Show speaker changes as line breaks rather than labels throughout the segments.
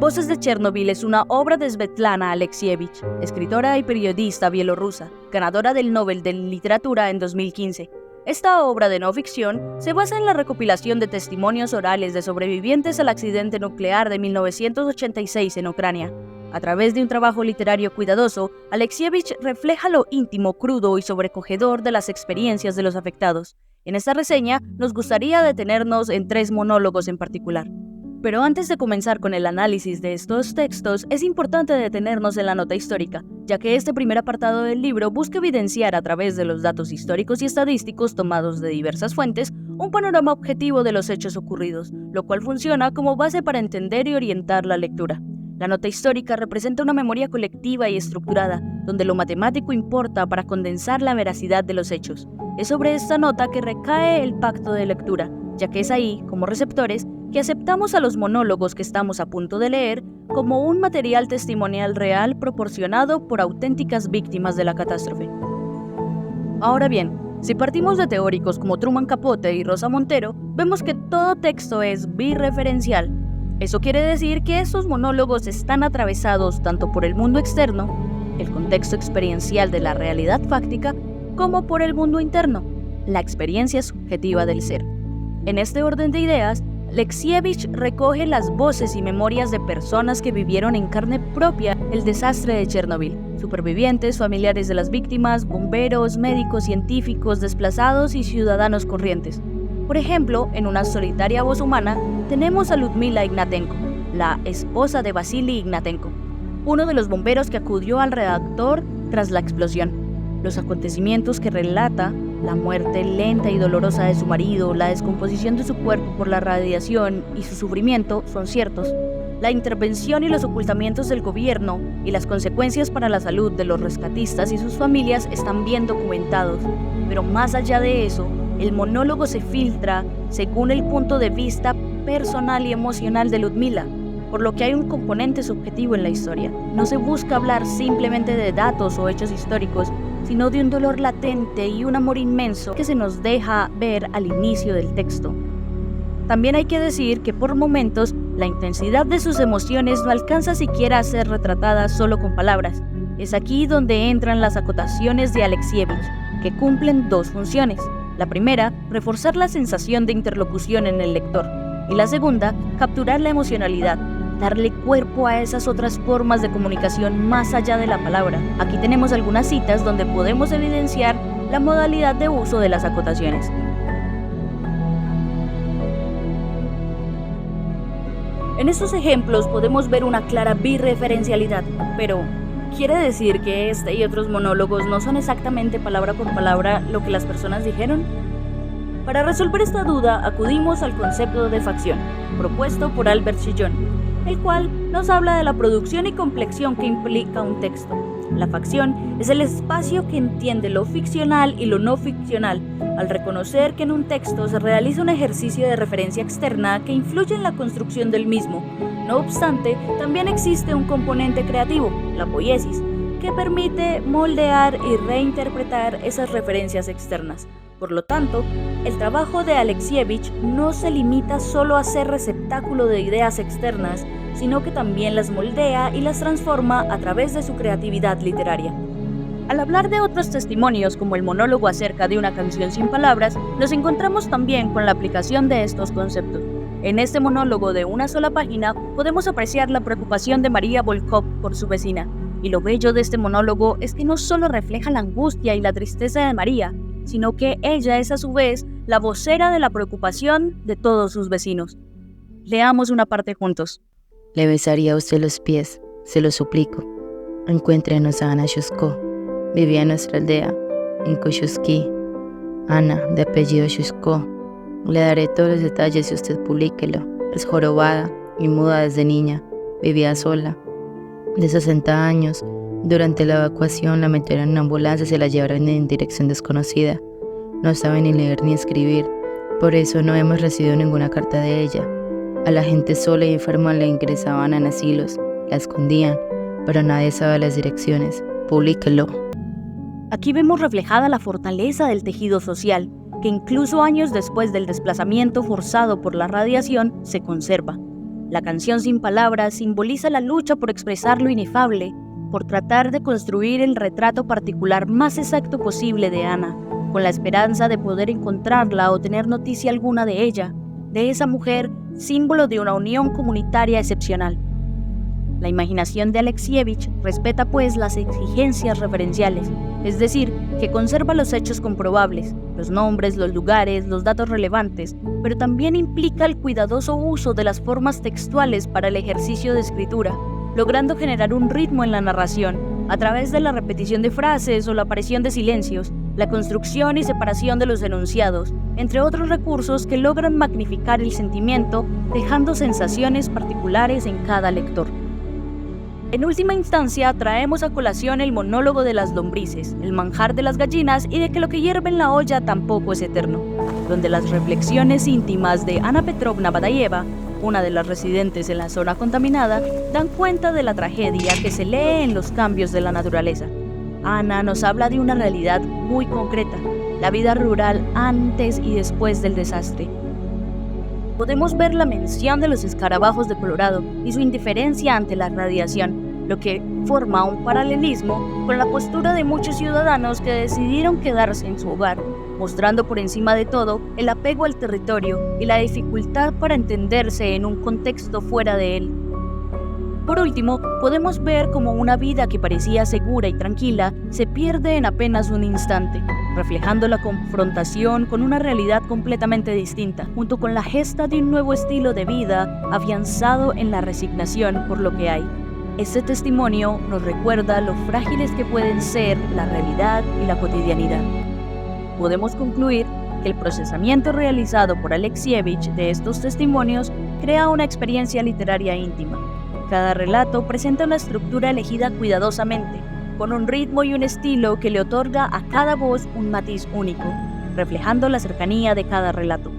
Voces de Chernobyl es una obra de Svetlana Alexievich, escritora y periodista bielorrusa, ganadora del Nobel de Literatura en 2015. Esta obra de no ficción se basa en la recopilación de testimonios orales de sobrevivientes al accidente nuclear de 1986 en Ucrania. A través de un trabajo literario cuidadoso, Alexievich refleja lo íntimo, crudo y sobrecogedor de las experiencias de los afectados. En esta reseña, nos gustaría detenernos en 3 monólogos en particular. Pero antes de comenzar con el análisis de estos textos, es importante detenernos en la nota histórica, ya que este primer apartado del libro busca evidenciar a través de los datos históricos y estadísticos tomados de diversas fuentes un panorama objetivo de los hechos ocurridos, lo cual funciona como base para entender y orientar la lectura. La nota histórica representa una memoria colectiva y estructurada, donde lo matemático importa para condensar la veracidad de los hechos. Es sobre esta nota que recae el pacto de lectura, ya que es ahí, como receptores, que aceptamos a los monólogos que estamos a punto de leer como un material testimonial real proporcionado por auténticas víctimas de la catástrofe. Ahora bien, si partimos de teóricos como Truman Capote y Rosa Montero, vemos que todo texto es birreferencial. Eso quiere decir que estos monólogos están atravesados tanto por el mundo externo, el contexto experiencial de la realidad fáctica, como por el mundo interno, la experiencia subjetiva del ser. En este orden de ideas, Alexievich recoge las voces y memorias de personas que vivieron en carne propia el desastre de Chernobyl, supervivientes, familiares de las víctimas, bomberos, médicos, científicos, desplazados y ciudadanos corrientes. Por ejemplo, en una solitaria voz humana, tenemos a Ludmila Ignatenko, la esposa de Vasily Ignatenko, uno de los bomberos que acudió al reactor tras la explosión. Los acontecimientos que relata, la muerte lenta y dolorosa de su marido, la descomposición de su cuerpo por la radiación y su sufrimiento, son ciertos. La intervención y los ocultamientos del gobierno y las consecuencias para la salud de los rescatistas y sus familias están bien documentados. Pero más allá de eso, el monólogo se filtra según el punto de vista personal y emocional de Ludmila, por lo que hay un componente subjetivo en la historia. No se busca hablar simplemente de datos o hechos históricos, sino de un dolor latente y un amor inmenso que se nos deja ver al inicio del texto. También hay que decir que por momentos la intensidad de sus emociones no alcanza siquiera a ser retratada solo con palabras. Es aquí donde entran las acotaciones de Alexievich, que cumplen 2 funciones. La primera, reforzar la sensación de interlocución en el lector, y la segunda, capturar la emocionalidad, darle cuerpo a esas otras formas de comunicación más allá de la palabra. Aquí tenemos algunas citas donde podemos evidenciar la modalidad de uso de las acotaciones. En estos ejemplos podemos ver una clara birreferencialidad, pero ¿quiere decir que este y otros monólogos no son exactamente palabra por palabra lo que las personas dijeron? Para resolver esta duda acudimos al concepto de facción, propuesto por Albert Chillon, el cual nos habla de la producción y complexión que implica un texto. La facción es el espacio que entiende lo ficcional y lo no ficcional, al reconocer que en un texto se realiza un ejercicio de referencia externa que influye en la construcción del mismo. No obstante, también existe un componente creativo, la poiesis, que permite moldear y reinterpretar esas referencias externas. Por lo tanto, el trabajo de Alexievich no se limita solo a ser receptáculo de ideas externas, sino que también las moldea y las transforma a través de su creatividad literaria. Al hablar de otros testimonios, como el monólogo acerca de una canción sin palabras, nos encontramos también con la aplicación de estos conceptos. En este monólogo de una sola página, podemos apreciar la preocupación de María Volkov por su vecina. Y lo bello de este monólogo es que no solo refleja la angustia y la tristeza de María, sino que ella es a su vez la vocera de la preocupación de todos sus vecinos. Leamos una parte juntos.
Le besaría a usted los pies, se lo suplico. Encuéntrenos a Ana Shusko. Vivía en nuestra aldea, en Kosciuszki. Ana, de apellido Shusko. Le daré todos los detalles si usted publíquelo. Es jorobada y muda desde niña. Vivía sola. De 60 años, durante la evacuación la metieron en una ambulancia y se la llevaron en dirección desconocida. No sabe ni leer ni escribir, por eso no hemos recibido ninguna carta de ella. A la gente sola y enferma la ingresaban en asilos, la escondían, pero nadie sabe las direcciones. Publíquelo.
Aquí vemos reflejada la fortaleza del tejido social, que incluso años después del desplazamiento forzado por la radiación se conserva. La canción sin palabras simboliza la lucha por expresar lo inefable, por tratar de construir el retrato particular más exacto posible de Ana, con la esperanza de poder encontrarla o tener noticia alguna de ella, de esa mujer, símbolo de una unión comunitaria excepcional. La imaginación de Alexievich respeta pues las exigencias referenciales, es decir, que conserva los hechos comprobables, los nombres, los lugares, los datos relevantes, pero también implica el cuidadoso uso de las formas textuales para el ejercicio de escritura, logrando generar un ritmo en la narración, a través de la repetición de frases o la aparición de silencios, la construcción y separación de los enunciados, entre otros recursos que logran magnificar el sentimiento, dejando sensaciones particulares en cada lector. En última instancia, traemos a colación el monólogo de las lombrices, el manjar de las gallinas y de que lo que hierve en la olla tampoco es eterno, donde las reflexiones íntimas de Ana Petrovna Badayeva, una de las residentes en la zona contaminada, dan cuenta de la tragedia que se lee en los cambios de la naturaleza. Ana nos habla de una realidad muy concreta, la vida rural antes y después del desastre. Podemos ver la mención de los escarabajos de Colorado y su indiferencia ante la radiación, lo que forma un paralelismo con la postura de muchos ciudadanos que decidieron quedarse en su hogar, mostrando por encima de todo el apego al territorio y la dificultad para entenderse en un contexto fuera de él. Por último, podemos ver cómo una vida que parecía segura y tranquila se pierde en apenas un instante, reflejando la confrontación con una realidad completamente distinta, junto con la gesta de un nuevo estilo de vida afianzado en la resignación por lo que hay. Este testimonio nos recuerda lo frágiles que pueden ser la realidad y la cotidianidad. Podemos concluir que el procesamiento realizado por Alexievich de estos testimonios crea una experiencia literaria íntima. Cada relato presenta una estructura elegida cuidadosamente, con un ritmo y un estilo que le otorga a cada voz un matiz único, reflejando la cercanía de cada relato.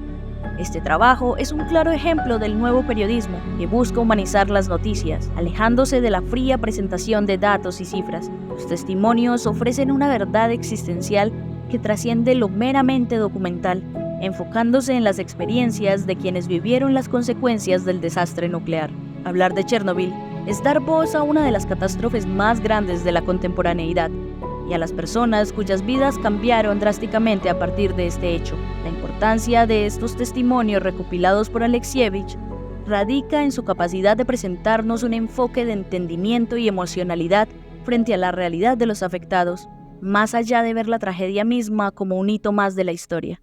Este trabajo es un claro ejemplo del nuevo periodismo que busca humanizar las noticias, alejándose de la fría presentación de datos y cifras. Los testimonios ofrecen una verdad existencial que trasciende lo meramente documental, enfocándose en las experiencias de quienes vivieron las consecuencias del desastre nuclear. Hablar de Chernobyl es dar voz a una de las catástrofes más grandes de la contemporaneidad y a las personas cuyas vidas cambiaron drásticamente a partir de este hecho. La importancia de estos testimonios recopilados por Alexievich radica en su capacidad de presentarnos un enfoque de entendimiento y emocionalidad frente a la realidad de los afectados, más allá de ver la tragedia misma como un hito más de la historia.